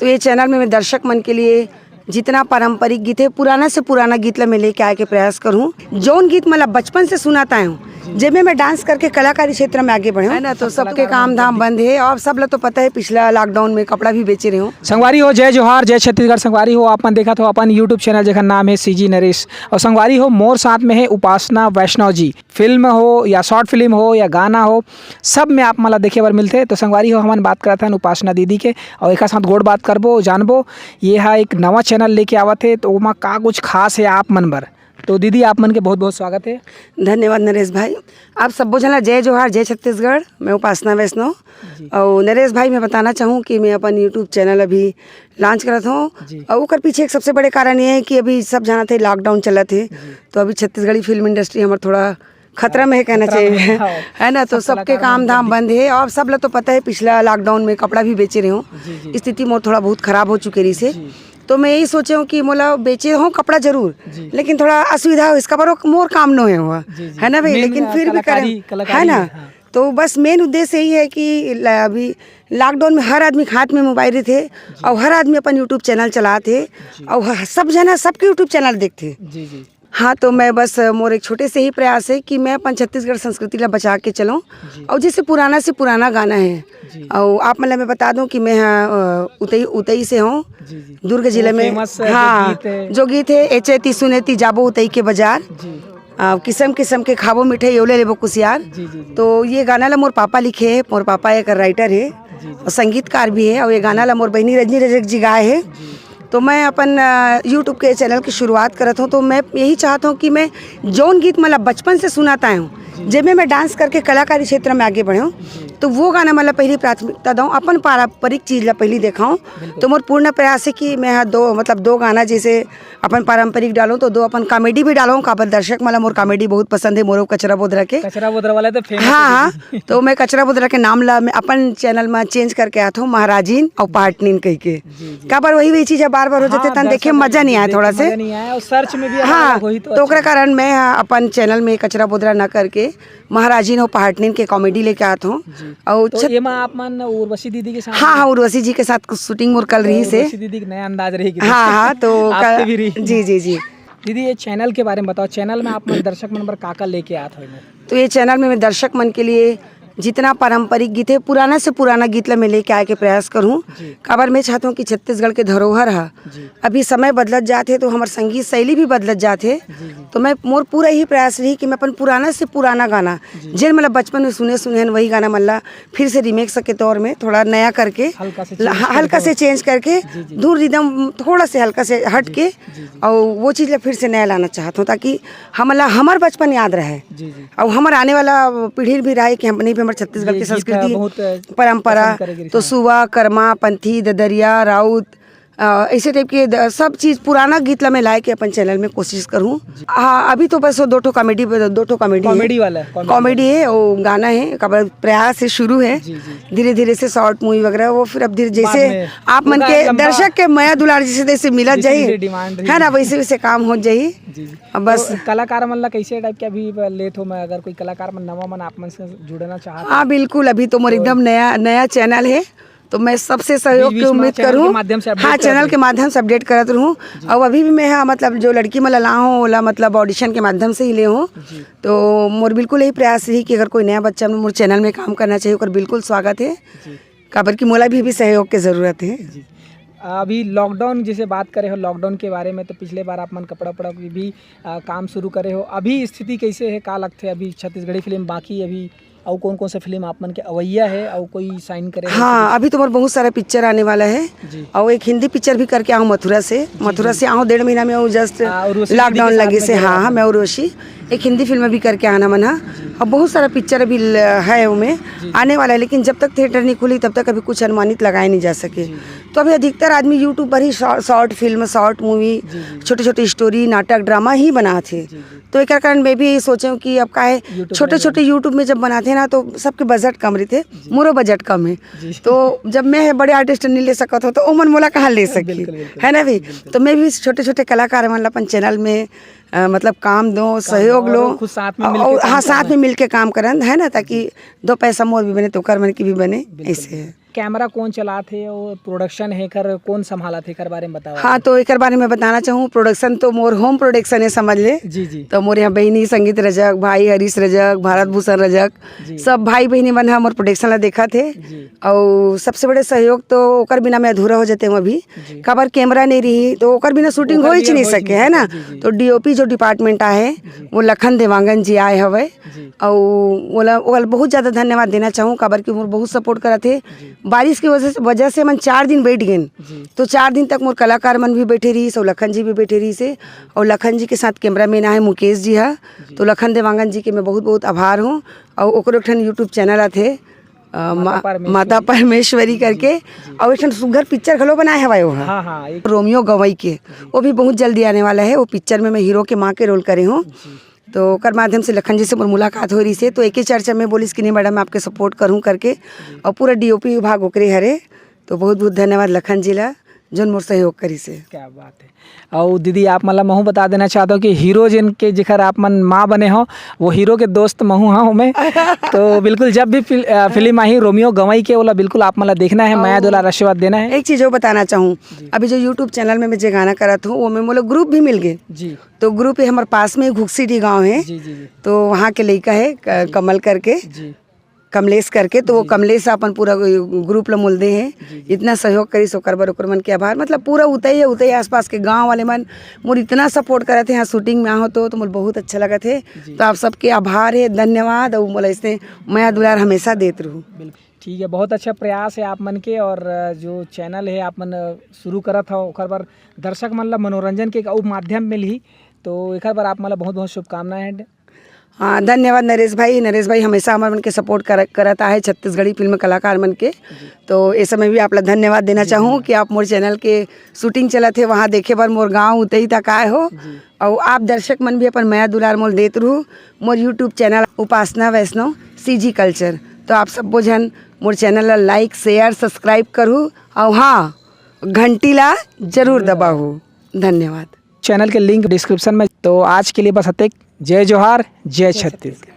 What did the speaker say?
तो ये चैनल में मैं दर्शक मन के लिए जितना पारंपरिक गीत है पुराना से पुराना गीत ला मैं लेके आए के प्रयास करूँ। जौन गीत मतलब बचपन से सुनाता हूँ जिसमें मैं डांस करके कलाकारी क्षेत्र में आगे बढ़े है ना। तो सबके काम धाम बंद है और सब लोग तो पता है पिछला लॉकडाउन में कपड़ा भी बेचे रहे हो। संगवारी हो जय जोहार जय छत्तीसगढ़। संगवारी हो अपन देखा तो अपन यूट्यूब चैनल जेखर नाम है CGNaresh और संगवारी हो मोर साथ में है उपासना वैष्णव जी। फिल्म हो या शॉर्ट फिल्म हो या गाना हो सब में आप मला देखे बर मिलते। तो संगवारी हो हमन बात करत हन उपासना दीदी के और एक साथ गोड़ बात करबो जानबो ये है एक नवा चैनल लेके आवत है तो ओमा का कुछ खास है आप मन बर। तो दीदी आप मन के बहुत बहुत स्वागत है। धन्यवाद नरेश भाई। आप सब बोझला जय जोहार जय छत्तीसगढ़। मैं उपासना वैष्णव और नरेश भाई मैं बताना चाहूँ कि मैं अपन यूट्यूब चैनल अभी लॉन्च करत हूँ और उसके पीछे एक सबसे बड़े कारण ये है कि अभी सब जाना थे लॉकडाउन चला थे तो अभी छत्तीसगढ़ी फिल्म इंडस्ट्री हमारा थोड़ा खतरा में है कहना चाहिए है ना। तो सबके काम धाम बंद है और सब लोग तो पता है पिछला लॉकडाउन में कपड़ा भी बेचे रहे हो। स्थिति मोर थोड़ा बहुत खराब हो चुकी रही से तो मैं यही सोचे हूँ कि मोला बेचे हूँ कपड़ा जरूर लेकिन थोड़ा असुविधा हो इसका पर मोर काम न हुआ है ना भाई। लेकिन फिर भी करें है ना। तो बस मेन उद्देश्य यही है कि अभी लॉकडाउन में हर आदमी के हाथ में मोबाइल थे और हर आदमी अपन यूट्यूब चैनल चलाते और सब जना सबके यूट्यूब चैनल देखते। हाँ तो मैं बस मोर एक छोटे से ही प्रयास है कि मैं अपन छत्तीसगढ़ संस्कृति ला बचा के चलूँ और जैसे पुराना से पुराना गाना है और आप मतलब मैं बता दूं कि मैं उतई से हूँ दुर्ग जिले में। हाँ जो गीत है एचेती सुनेती जाबो उतई के बाजार किस्म किस्म के खाबो मिठे योले लेबो कुसियार। तो ये गाना ला मोर पापा लिखे है। मोर पापा एक राइटर है और संगीतकार भी है और ये गाना ला मोर बहनी रजनी रजक जी गाए है। तो मैं अपन यूट्यूब के चैनल की शुरुआत करत हूँ तो मैं यही चाहता हूँ कि मैं जौन गीत मतलब बचपन से सुनाता हूँ जिसमें मैं डांस करके कलाकारी क्षेत्र में आगे बढ़ूँ तो वो गाना मतलब पहली प्राथमिकता दूँ अपन पारंपरिक चीज़ ला पहली दिखाऊँ। तो मोर पूर्ण प्रयास है कि मैं दो गाना जैसे अपन पारंपरिक डालूँ तो दो अपन कॉमेडी भी डालूँ। काबर दर्शक मतलब मोर कॉमेडी बहुत पसंद है मोर कचरा बोदरा के। कचरा बोदरा वाला तो फेमस हाँ तो मैं कचरा बोदरा के नाम ला मैं अपन चैनल में चेंज करके आता हूँ महाराजीन और पाटनीन कह के। काबर वही चीज़ बार बार हो जाते तन देखे मजा नहीं आया थोड़ा से सर्च में भी। हाँ तो कारण मैं अपन चैनल में कचरा बोदरा न करके महाराजीन और पाटनीन के कॉमेडी लेके आता हूँ। और तो आप मन उर्वशी दीदी के साथ। हाँ उर्वशी जी के साथ शूटिंग और कल रही से। दीदी का नया अंदाज रहेगी। हाँ तो जी दीदी ये चैनल के बारे में बताओ। चैनल में आप मन दर्शक मन पर काका लेके आते हो। तो ये चैनल में मैं दर्शक मन के लिए जितना पारंपरिक गीत है पुराना से पुराना गीत ला मैं लेके आए के प्रयास करूँ। काबर मैं चाहता हूँ कि छत्तीसगढ़ के धरोहर है अभी समय बदलत जाते तो हमारे संगीत शैली भी बदलत जाते। तो मैं मोर पूरा ही प्रयास रही कि मैं अपन पुराना से पुराना गाना जिन मतलब बचपन में सुने वही गाना मतलब फिर से रिमेक्स के तौर में थोड़ा नया करके हल्का से चेंज करके दूर रिदम थोड़ा से हल्का से हट के और वो चीज़ फिर से नया लाना चाहता हूँ ताकि हमार बचपन याद रहे और हमारे आने वाला पीढ़ी भी रहे कि हम हमारे छत्तीसगढ़ की संस्कृति परंपरा तो सुवा कर्मा पंथी ददरिया राउत ऐसे टाइप के सब चीज़ पुराना गीत ला मैं लाए के अपन चैनल में कोशिश करूँ। हाँ अभी तो बस दो ठो कॉमेडी है वो गाना है काबर प्रयास से शुरू है धीरे धीरे से शॉर्ट मूवी वगैरह वो फिर अब धीरे जैसे आप मन के दर्शक के माया दुलार जैसे मिलत जाही है ना वैसे वैसे काम हो जाही। अब बस कलाकार मन ला कैसे टाइप के अभी लेट हो मैं अगर कोई कलाकार मन नवा मन आप मन से जुड़ना चाहता। हाँ बिल्कुल अभी तो मोर एकदम नया चैनल है तो मैं सबसे सहयोग की उम्मीद करूँ। हाँ चैनल के माध्यम से अपडेट करत रहूँ और अभी भी मैं हाँ मतलब जो लड़की मैं ला हूँ ओला मतलब ऑडिशन के माध्यम से ही ले हूँ। तो मोर बिल्कुल यही प्रयास रही कि अगर कोई नया बच्चा मोर चैनल में काम करना चाहिए और बिल्कुल स्वागत है काबर की मोला भी सहयोग की ज़रूरत है। अभी लॉकडाउन जैसे बात करे हो लॉकडाउन के बारे में तो पिछले बार आप मन कपड़ा की भी काम शुरू करे हो। अभी स्थिति कैसे है का लगते अभी छत्तीसगढ़ी फिल्म बाकी अभी और कौन से फिल्म आप मन के अवैया है और कोई साइन करे। हाँ अभी तो मोर बहुत सारा पिक्चर आने वाला है और एक हिंदी पिक्चर भी करके आऊँ मथुरा से आऊँ 1.5 महीना में जस्ट लॉकडाउन लगे से। हाँ मैं उर्वशी एक हिंदी फिल्म भी करके आना मना और बहुत सारा पिक्चर अभी है उनमें आने वाला है लेकिन जब तक थिएटर नहीं खुली तब तक अभी कुछ अनुमानित लगाए नहीं जा सके। तो अभी अधिकतर आदमी यूट्यूब पर ही शॉर्ट फिल्म शॉर्ट मूवी छोटे छोटे स्टोरी नाटक ड्रामा ही बनाते। तो एक कारण मैं भी यही सोचा कि अब का है छोटे यूट्यूब में जब बनाते हैं ना तो सबके बजट कम रहते मोरो बजट कम है। तो जब मैं बड़े आर्टिस्ट नहीं ले सकता तो ओ मन मोला कहाँ ले सकी है ना भी। तो मैं भी छोटे छोटे कलाकार मन अपन चैनल में मतलब काम दो सहयोग लो हाँ साथ में मिलके काम करन है ना ताकि 2 पैसा मोर भी बने तो कर मन की भी बने ऐसे है। कैमरा कौन चला थे और प्रोडक्शन है कर कौन संभाला थे कर बारे में बताओ। हाँ, तो एक बारे में बताना चाहूँ, प्रोडक्शन तो मोर होम प्रोडक्शन है समझ ले। जी जी तो मोर यहाँ बहनी संगीत रजक, भाई हरीश रजक, भारत भूषण रजक, सब भाई बहनी मन मोर प्रोडक्शन ला देखा थे। और सबसे बड़े सहयोग तो ओकर बिना मैं अधूरा हो जाते हूँ अभी, खबर कैमरा नहीं रही तो ओकर बिना शूटिंग हो ही नहीं सके, है ना। तो डीओपी जो डिपार्टमेंट आहे वो लखन देवांगन जी आए हवे, और वो बहुत ज़्यादा धन्यवाद देना चाहूँ, खबर की मोर बहुत सपोर्ट करा थे। बारिश की वजह से मन 4 दिन बैठ गए, तो 4 दिन तक मोर कलाकार मन भी बैठे रही और लखन जी भी बैठे रही से। और लखन जी के साथ कैमरामैन है मुकेश जी है, तो लखन देवांगन जी के मैं बहुत बहुत आभार हूँ। और ओकरो एक यूट्यूब चैनल आते माता परमेश्वरी करके, और एक सुगर पिक्चर खलो बनाए हवा वो है रोमियो गवई के, वो भी बहुत जल्दी आने वाला है। वो पिक्चर में मैं हीरो के माँ के रोल करे हूँ। तो कर माध्यम से लखन जी से मुलाकात हो रही से, तो एक ही चर्चा में बोलिस कि नहीं मैडम मैं आपके सपोर्ट करूँ करके, और पूरा डीओपी विभाग ओकरे हरे। तो बहुत बहुत धन्यवाद लखन जी ला जो मोर सहयोग करी से। क्या बात है। और दीदी आप मतलब महू बता देना चाहते हो कि हीरो जिनके जिखर आप मन माँ बने हो वो हीरो के दोस्त महू हाँ मैं तो बिल्कुल जब भी फिल्म आई रोमियो गवई के बोला बिल्कुल आप मतलब देखना है, मैं दुलार आशीर्वाद देना है। एक चीज़ और बताना चाहूँ, अभी जो यूट्यूब चैनल में मैं जो गाना करत हूँ वो में मोला ग्रुप भी मिल गए जी। तो ग्रुप है हमारे पास में घुकसीटी गाँव है, तो वहाँ के लड़का है कमल करके, कमलेश करके, तो वो कमलेश अपन पूरा ग्रुप ला मिलते हैं, इतना सहयोग करी सो कर ओकर मन के आभार। मतलब पूरा उतई आसपास के गांव वाले मन मोर इतना सपोर्ट करे थे, यहाँ शूटिंग में आओ तो मुझे बहुत अच्छा लगा थे। तो आप सबके आभार है, धन्यवाद। और बोला इसने मैं दुलार हमेशा देते रहूँ। ठीक है, बहुत अच्छा प्रयास है आप मन के, और जो चैनल है आप मन शुरू करा था ओकर बार दर्शक मन ला मनोरंजन के माध्यम मिल ही, तो एक बार आप मतलब बहुत बहुत शुभकामनाएं हैं। हाँ, धन्यवाद नरेश भाई हमेशा हमारे मन के सपोर्ट करता है, छत्तीसगढ़ी फिल्म कलाकार मन के। तो इस समय भी आप ला धन्यवाद देना चाहूँ कि आप मोर चैनल के शूटिंग चला थे वहाँ देखे बार मोर गाँव उतई तक आए हो, और आप दर्शक मन भी अपन माया दुलार मोल देते रहूँ। मोर यूट्यूब चैनल उपासना वैष्णव CG कल्चर, तो आप सब बोझन मोर चैनल ला लाइक शेयर सब्सक्राइब करूँ, और हाँ घंटी ला जरूर दबाओ। धन्यवाद। चैनल के लिंक डिस्क्रिप्शन में। तो आज के लिए बस हतेक। जय जोहार, जय छत्तीसगढ़।